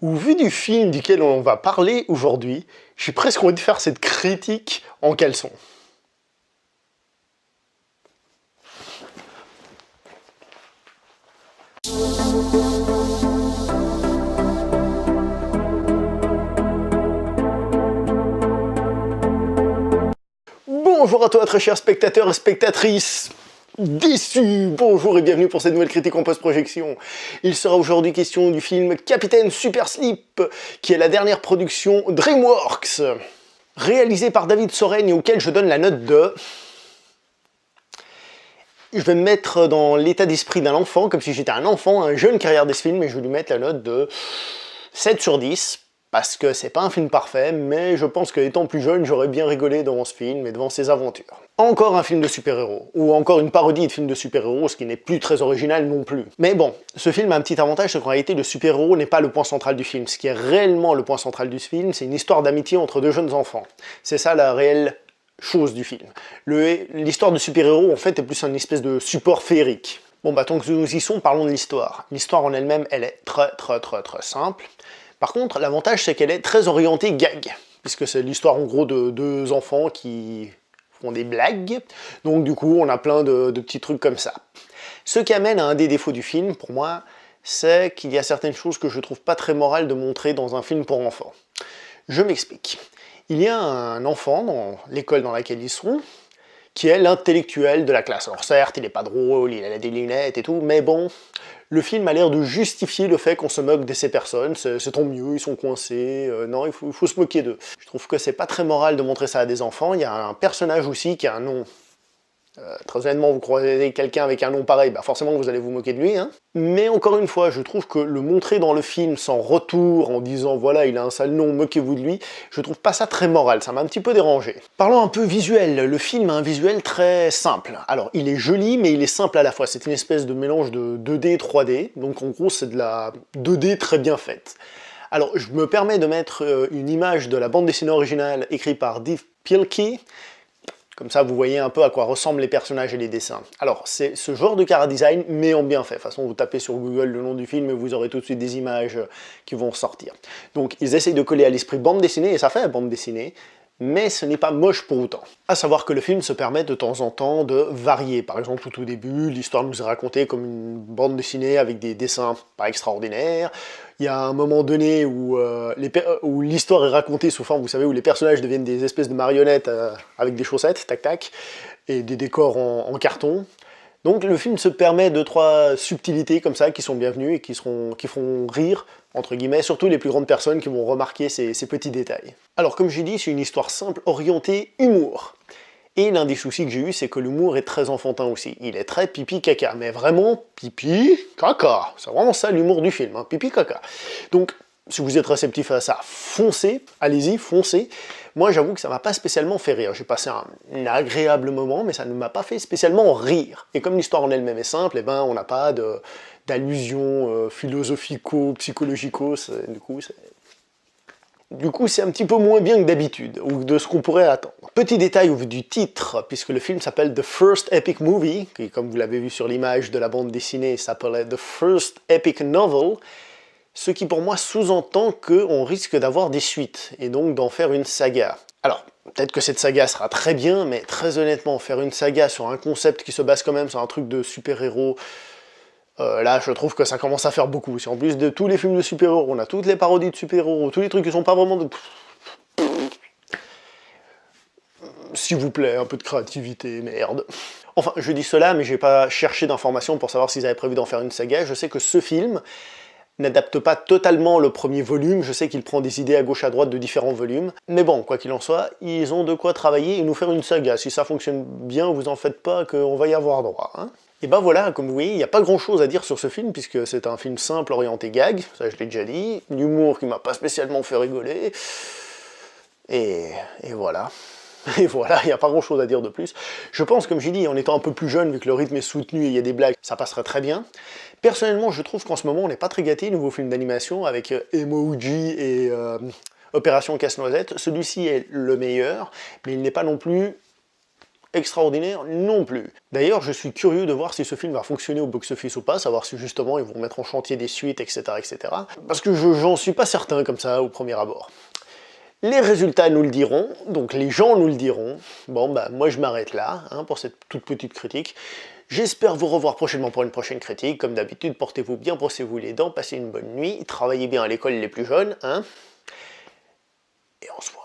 Au vu du film duquel on va parler aujourd'hui, j'ai presque envie de faire cette critique en caleçon. Bonjour à toi très chers spectateurs et spectatrices déçus. Bonjour et bienvenue pour cette nouvelle critique en post-projection. Il sera aujourd'hui question du film Capitaine Super Slip, qui est la dernière production DreamWorks, réalisé par David Soren et auquel je donne la note de... Je vais me mettre dans l'état d'esprit d'un enfant, comme si j'étais un enfant, un jeune qui regarde ce film, et je vais lui mettre la note de 7 sur 10. Parce que c'est pas un film parfait, mais je pense qu'étant plus jeune, j'aurais bien rigolé devant ce film et devant ses aventures. Encore un film de super-héros, ou encore une parodie de film de super-héros, ce qui n'est plus très original non plus. Mais bon, ce film a un petit avantage, c'est qu'en réalité, le super-héros n'est pas le point central du film. Ce qui est réellement le point central du film, c'est une histoire d'amitié entre deux jeunes enfants. C'est ça la réelle chose du film. L'histoire de super-héros, en fait, est plus une espèce de support féerique. Bon bah, tant que nous y sommes, parlons de l'histoire. L'histoire en elle-même, elle est très simple. Par contre, l'avantage, c'est qu'elle est très orientée gag, puisque c'est l'histoire en gros de deux enfants qui font des blagues, donc du coup, on a plein de petits trucs comme ça. Ce qui amène à un des défauts du film, pour moi, c'est qu'il y a certaines choses que je trouve pas très morales de montrer dans un film pour enfants. Je m'explique. Il y a un enfant dans l'école dans laquelle ils sont, qui est l'intellectuel de la classe. Alors certes, il n'est pas drôle, il a des lunettes et tout, mais bon, le film a l'air de justifier le fait qu'on se moque de ces personnes, c'est tant mieux, ils sont coincés, non, il faut se moquer d'eux. Je trouve que c'est pas très moral de montrer ça à des enfants. Il y a un personnage aussi qui a un nom. Très honnêtement, vous croisez quelqu'un avec un nom pareil, bah forcément vous allez vous moquer de lui, hein. Mais encore une fois, je trouve que le montrer dans le film sans retour, en disant voilà, il a un sale nom, moquez-vous de lui, je trouve pas ça très moral, ça m'a un petit peu dérangé. Parlons un peu visuel, le film a un visuel très simple. Alors, il est joli, mais il est simple à la fois, c'est une espèce de mélange de 2D et 3D, donc en gros c'est de la 2D très bien faite. Alors, je me permets de mettre une image de la bande dessinée originale écrite par Dav Pilkey. Comme ça, vous voyez un peu à quoi ressemblent les personnages et les dessins. Alors, c'est ce genre de chara-design, mais en bien fait. De toute façon, vous tapez sur Google le nom du film et vous aurez tout de suite des images qui vont ressortir. Donc, ils essayent de coller à l'esprit bande dessinée, et ça fait bande dessinée, mais ce n'est pas moche pour autant. À savoir que le film se permet de temps en temps de varier. Par exemple, tout au début, l'histoire nous est racontée comme une bande dessinée avec des dessins pas extraordinaires. Il y a un moment donné où l'histoire est racontée sous forme, vous savez, où les personnages deviennent des espèces de marionnettes avec des chaussettes, tac tac, et des décors en carton. Donc le film se permet 2-3 subtilités comme ça qui sont bienvenues et qui font rire, entre guillemets, surtout les plus grandes personnes qui vont remarquer ces petits détails. Alors comme j'ai dit, c'est une histoire simple, orientée humour. Et l'un des soucis que j'ai eu, c'est que l'humour est très enfantin aussi. Il est très pipi-caca, mais vraiment pipi-caca. C'est vraiment ça l'humour du film, hein, pipi-caca. Donc, si vous êtes réceptif à ça, foncez, allez-y, foncez. Moi, j'avoue que ça m'a pas spécialement fait rire. J'ai passé un agréable moment, mais ça ne m'a pas fait spécialement rire. Et comme l'histoire en elle-même est simple, eh ben, on n'a pas d'allusions philosophico-psychologico, du coup, c'est un petit peu moins bien que d'habitude, ou de ce qu'on pourrait attendre. Petit détail au vu du titre, puisque le film s'appelle The First Epic Movie, qui, comme vous l'avez vu sur l'image de la bande dessinée, s'appelait The First Epic Novel, ce qui pour moi sous-entend qu'on risque d'avoir des suites, et donc d'en faire une saga. Alors, peut-être que cette saga sera très bien, mais très honnêtement, faire une saga sur un concept qui se base quand même sur un truc de super-héros, là, je trouve que ça commence à faire beaucoup. Si en plus de tous les films de super-héros, on a toutes les parodies de super-héros, tous les trucs qui sont pas vraiment de... S'il vous plaît, un peu de créativité, merde. Enfin, je dis cela, mais j'ai pas cherché d'informations pour savoir s'ils avaient prévu d'en faire une saga. Je sais que ce film n'adapte pas totalement le premier volume, je sais qu'il prend des idées à gauche à droite de différents volumes, mais bon, quoi qu'il en soit, ils ont de quoi travailler et nous faire une saga. Si ça fonctionne bien, vous en faites pas qu'on va y avoir droit, hein. Et ben voilà, comme vous voyez, il n'y a pas grand chose à dire sur ce film, puisque c'est un film simple, orienté gag, ça je l'ai déjà dit, l'humour qui m'a pas spécialement fait rigoler, et voilà. Et voilà, il n'y a pas grand chose à dire de plus. Je pense, comme j'ai dit, en étant un peu plus jeune, vu que le rythme est soutenu et il y a des blagues, ça passerait très bien. Personnellement, je trouve qu'en ce moment, on n'est pas très gâté, nouveau film d'animation, avec Emoji et Opération Casse-Noisette. Celui-ci est le meilleur, mais il n'est pas non plus extraordinaire non plus. D'ailleurs, je suis curieux de voir si ce film va fonctionner au box-office ou pas, savoir si justement ils vont mettre en chantier des suites, etc. etc. Parce que j'en suis pas certain comme ça au premier abord. Les résultats nous le diront, donc les gens nous le diront. Bon bah moi je m'arrête là hein, pour cette toute petite critique. J'espère vous revoir prochainement pour une prochaine critique. Comme d'habitude, portez-vous bien, brossez-vous les dents, passez une bonne nuit, travaillez bien à l'école les plus jeunes, hein. Et on se voit.